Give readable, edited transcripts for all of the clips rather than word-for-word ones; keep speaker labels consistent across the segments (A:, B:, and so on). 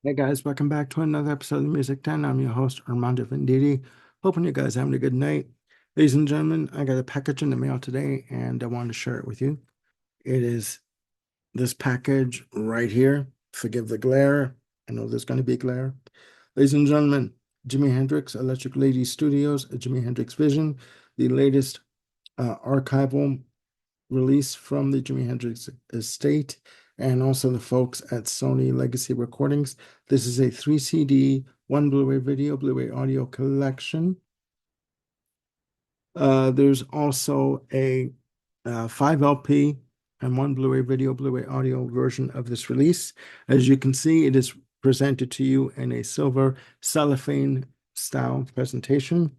A: Hey guys, welcome back to another episode of Music 10. I'm your host, Armando Venditti. Hoping you guys are having a good night. Ladies and gentlemen, I got a package in the mail today and I wanted to share it with you. It is this package right here. Forgive the glare. I know there's going to be glare. Ladies and gentlemen, Jimi Hendrix Electric Lady Studios, Jimi Hendrix Vision, the latest archival release from the Jimi Hendrix estate, and also the folks at Sony Legacy Recordings. This is a 3 CD, one Blu-ray video, Blu-ray audio collection. There's also a 5 LP and one Blu-ray video, Blu-ray audio version of this release. As you can see, it is presented to you in a silver cellophane style presentation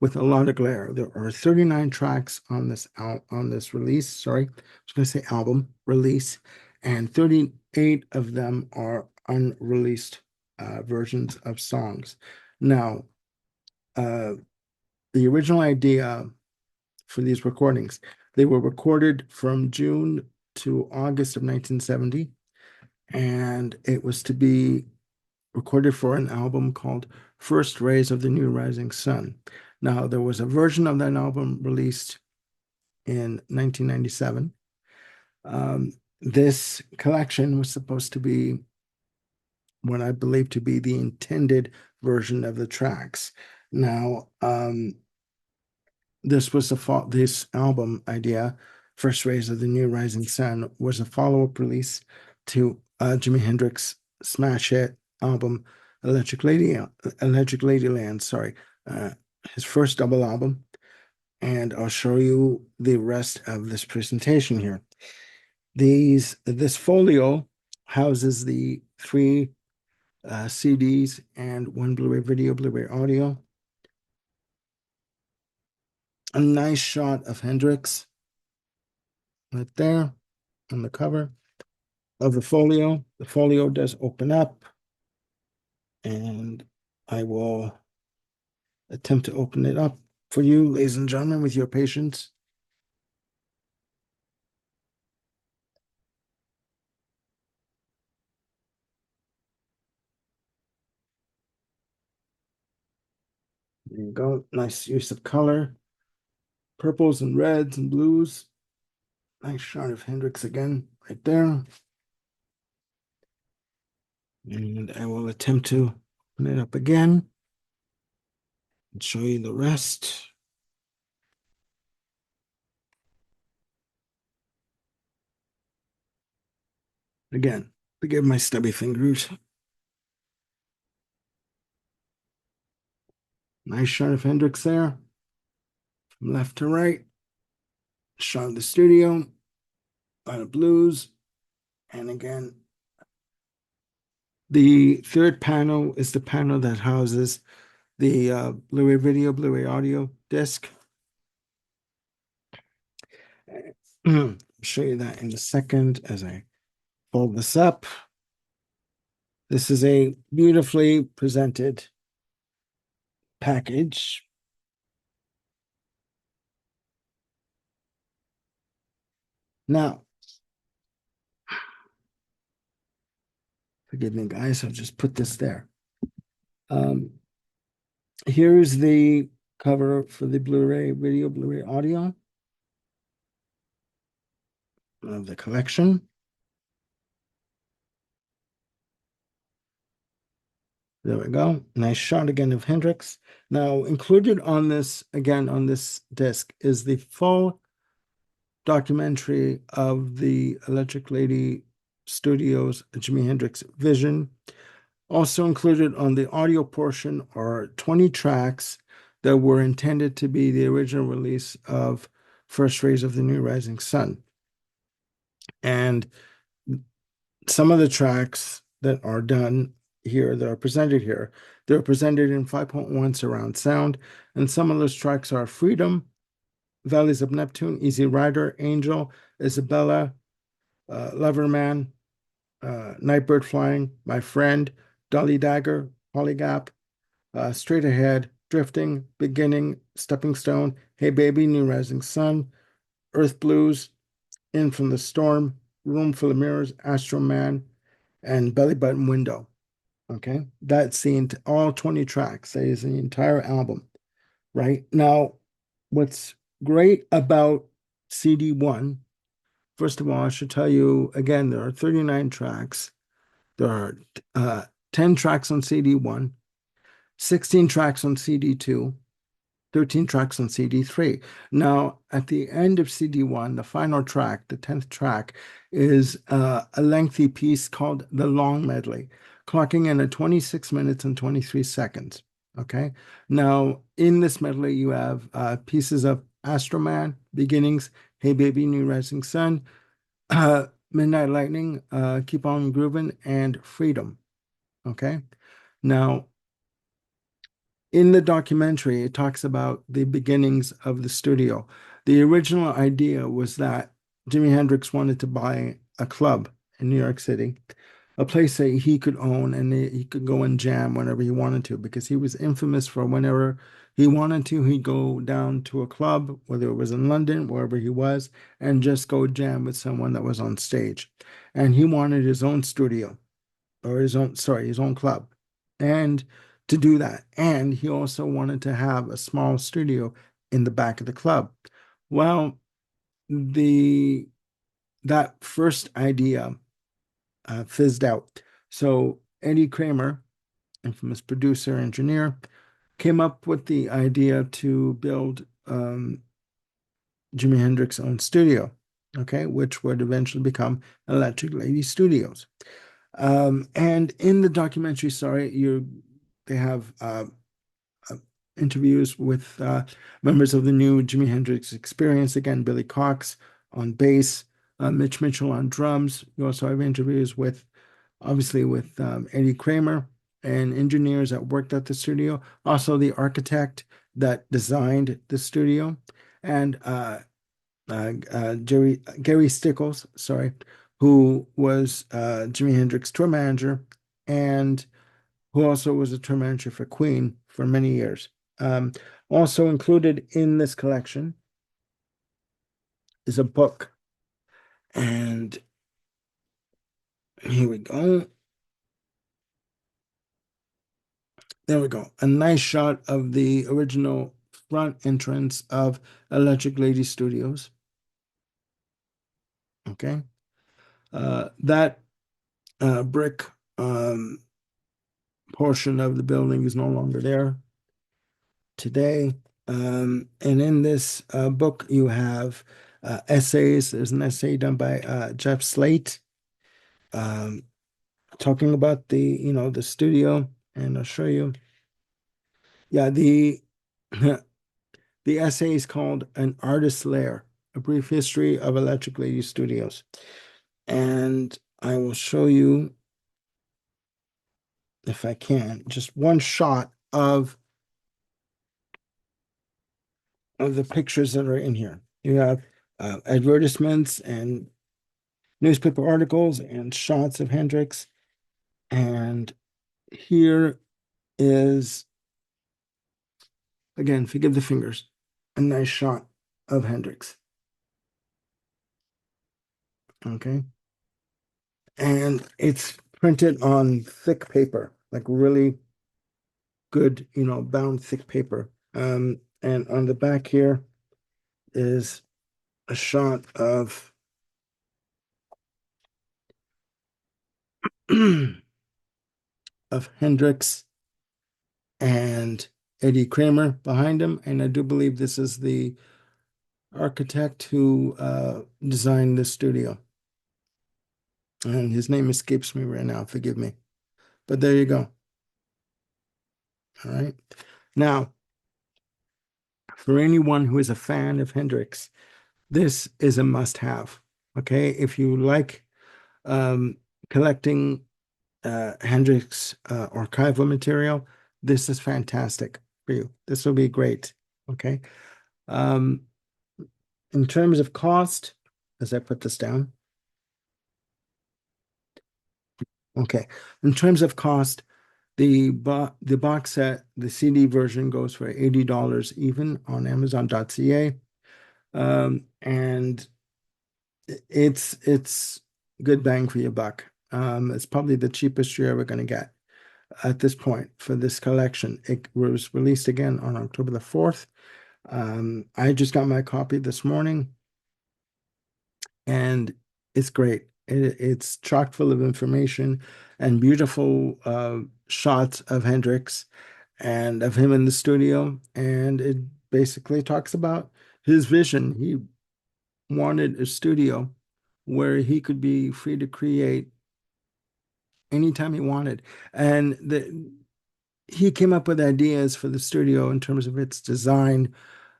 A: with a lot of glare. There are 39 tracks on this release. Sorry, I was going to say album release, and 38 of them are unreleased versions of songs. Now, uh, the original idea for these recordings, they were recorded from June to August of 1970, and it was to be recorded for an album called First Rays of the New Rising Sun. Now, there was a version of that album released in 1997. This collection was supposed to be what I believe to be the intended version of the tracks. Now, this album idea, First Rays of the New Rising Sun, was a follow-up release to Jimi Hendrix smash hit album Electric Ladyland, sorry, uh, his first double album. And I'll show you the rest of this presentation here. This folio houses the three CDs and one Blu-ray video, Blu-ray audio. A nice shot of Hendrix right there on the cover of the folio. The folio does open up, and I will attempt to open it up for you, ladies and gentlemen, with your patience. There you go. Nice use of color, purples and reds and blues. Nice shot of Hendrix again, right there. And I will attempt to open it up again and show you the rest. Again, forgive my stubby fingers. Nice shot of Hendrix there, from left to right. Shot of the studio, a lot of blues. And again, the third panel is the panel that houses the Blu-ray video, Blu-ray audio disc. I'll show you that in a second as I fold this up. This is a beautifully presented package. Now, forgive me, guys, I'll just put this there. Here's the cover for the Blu-ray video, Blu-ray audio of the collection. There we go. Nice shot again of Hendrix. Now, included on this, again, on this disc is the full documentary of the Electric Lady Studios Jimi Hendrix Vision. Also included on the audio portion are 20 tracks that were intended to be the original release of First Rays of the New Rising Sun. And some of the tracks that are done here, that are presented here, they're presented in 5.1 surround sound. And some of those tracks are Freedom, Valleys of Neptune, Easy Rider, Angel, Isabella, Loverman, Nightbird Flying, My Friend, Dolly Dagger, Polygap, Straight Ahead, Drifting, Beginning, Stepping Stone, Hey Baby, New Rising Sun, Earth Blues, In From the Storm, Room Full of Mirrors, Astro Man, and Belly Button Window. Okay, that's all 20 tracks. That is the entire album, right? Now, what's great about CD one, first of all, I should tell you again, there are 39 tracks. There are 10 tracks on CD one, 16 tracks on CD two, 13 tracks on CD3. Now, at the end of CD1, the final track, the 10th track, is a lengthy piece called The Long Medley, clocking in at 26 minutes and 23 seconds. Okay. Now, in this medley, you have pieces of Astro Man, Beginnings, Hey Baby, New Rising Sun, Midnight Lightning, Keep On Groovin', and Freedom. Okay. Now, in the documentary, it talks about the beginnings of the studio. The original idea was that Jimi Hendrix wanted to buy a club in New York City, a place that he could own and he could go and jam whenever he wanted to, because he was infamous for whenever he wanted to, he'd go down to a club, whether it was in London, wherever he was, and just go jam with someone that was on stage. And he wanted his own studio or his own club. And to do that. And he also wanted to have a small studio in the back of the club. Well, the that first idea fizzed out. So Eddie Kramer, infamous producer engineer, came up with the idea to build Jimi Hendrix's own studio, okay, which would eventually become Electric Lady Studios. And in the documentary, they have uh, interviews with members of the new Jimi Hendrix Experience. Again, Billy Cox on bass, Mitch Mitchell on drums. You also have interviews obviously, with Eddie Kramer and engineers that worked at the studio. Also, the architect that designed the studio, and Gary Stickles, sorry, who was Jimi Hendrix tour manager and who also was a tour manager for Queen for many years. Um, Also included in this collection is a book. And here we go. There we go. A nice shot of the original front entrance of Electric Lady Studios. Okay. That brick portion of the building is no longer there today. And in this book, you have essays. There's an essay done by Jeff Slate, um, talking about the studio, and I'll show you. Yeah, the the essay is called "An Artist's Lair: A Brief History of Electric Lady Studios," and I will show you, if I can, just one shot of the pictures that are in here. You have advertisements and newspaper articles and shots of Hendrix. And here is, again, forgive the fingers, a nice shot of Hendrix. Okay. And it's printed on thick paper, like really good, bound thick paper. And on the back here is a shot of of Hendrix and Eddie Kramer behind him. And I do believe this is the architect who designed this studio. And his name escapes me right now, forgive me. But there you go. All right. Now, for anyone who is a fan of Hendrix, this is a must-have. Okay. If you like collecting Hendrix archival material, this is fantastic for you. This will be great. Okay. Um, in terms of cost, as I put this down, okay. In terms of cost, the box set, the CD version goes for $80 even on Amazon.ca. And it's good bang for your buck. It's probably the cheapest you're ever going to get. at this point for this collection. It was released again on October the 4th. I just got my copy this morning, and it's great. It's chock full of information and beautiful shots of Hendrix and of him in the studio. And it basically talks about his vision. He wanted a studio where he could be free to create anytime he wanted. And he came up with ideas for the studio in terms of its design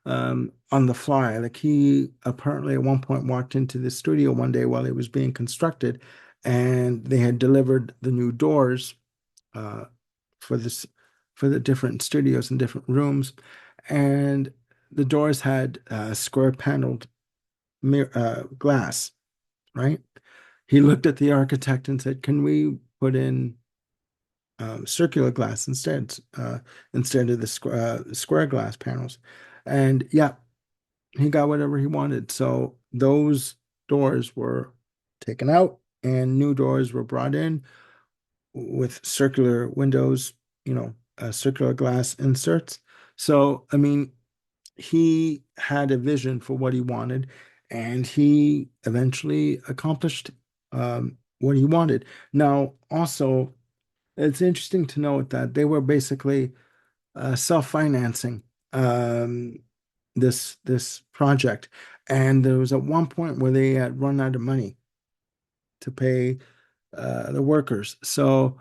A: on the fly. Like he apparently at one point walked into the studio one day while it was being constructed, and they had delivered the new doors uh, for this for the different studios and different rooms, and the doors had square paneled glass, right? He looked at the architect and said, "Can we put in circular glass instead of the square glass panels?" And yeah, he got whatever he wanted. So those doors were taken out and new doors were brought in with circular windows, circular glass inserts. So, I mean, he had a vision for what he wanted, and he eventually accomplished what he wanted. Now, also, it's interesting to note that they were basically self-financing um, this project, and there was at one point where they had run out of money to pay the workers. So,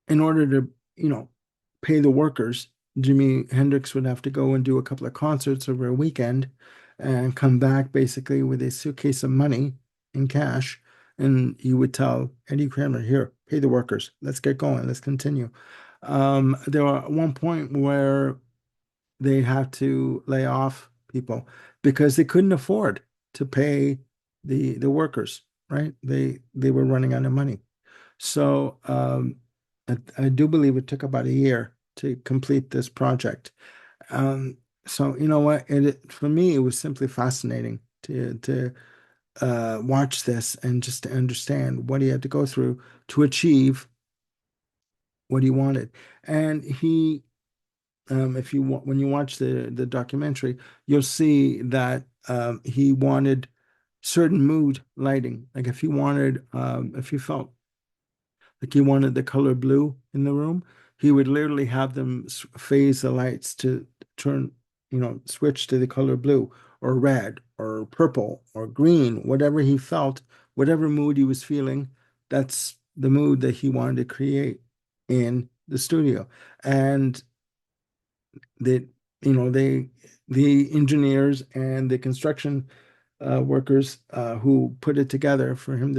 A: in order to, pay the workers, Jimi Hendrix would have to go and do a couple of concerts over a weekend and come back basically with a suitcase of money in cash. And you would tell Eddie Kramer, here, pay the workers. Let's get going. Let's continue. There were at one point where they had to lay off people because they couldn't afford to pay the workers, right? They were running out of money. So I do believe it took about a year to complete this project. Um, so you know what? For me, it was simply fascinating to watch this and just to understand what he had to go through to achieve what he wanted. And he, if you want, when you watch the documentary, you'll see that he wanted certain mood lighting. Like if he felt like he wanted the color blue in the room, he would literally have them phase the lights to turn, switch to the color blue or red or purple or green, whatever he felt, whatever mood he was feeling, that's the mood that he wanted to create in the studio. And they, the engineers and the construction workers who put it together for him,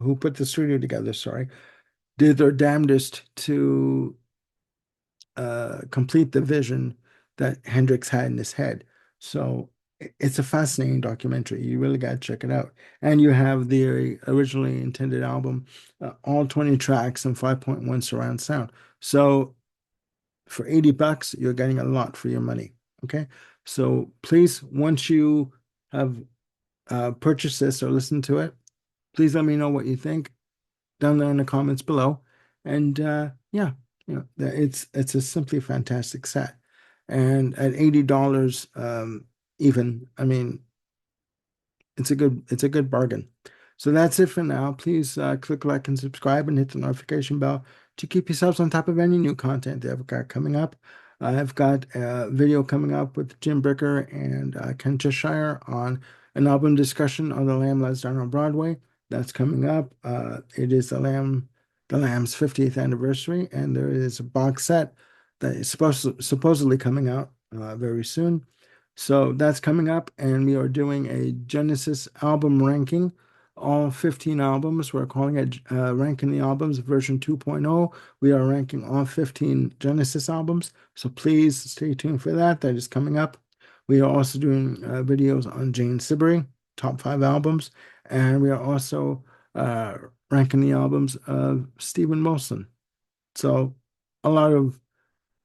A: who put the studio together, sorry, did their damnedest to complete the vision that Hendrix had in his head. So it's a fascinating documentary. You really got to check it out. And you have the originally intended album, all 20 tracks and 5.1 surround sound. So for $80, you're getting a lot for your money. Okay. So please, once you have purchased this or listened to it, please let me know what you think down there in the comments below. And yeah, it's a simply fantastic set. And at $80, even, I mean, it's a good bargain. So that's it for now. Please click like and subscribe and hit the notification bell to keep yourselves on top of any new content that I've got coming up. I've got a video coming up with Jim Bricker and Ken Cheshire on an album discussion on The Lamb Lies Down on Broadway. That's coming up. It is the Lamb's 50th anniversary, and there is a box set that is supposedly coming out very soon. So that's coming up, and we are doing a Genesis album ranking, all 15 albums. We're calling it Ranking the Albums version 2.0. We are ranking all 15 Genesis albums. So please stay tuned for that. That is coming up. We are also doing videos on Jane Siberry, top 5 albums, and we are also ranking the albums of Stephen Wilson. So a lot of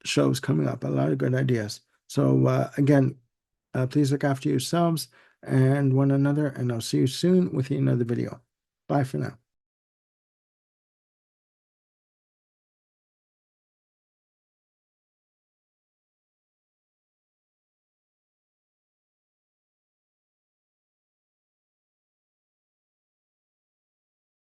A: shows coming up, a lot of good ideas. So again, please look after yourselves and one another, and I'll see you soon with another video. Bye for now.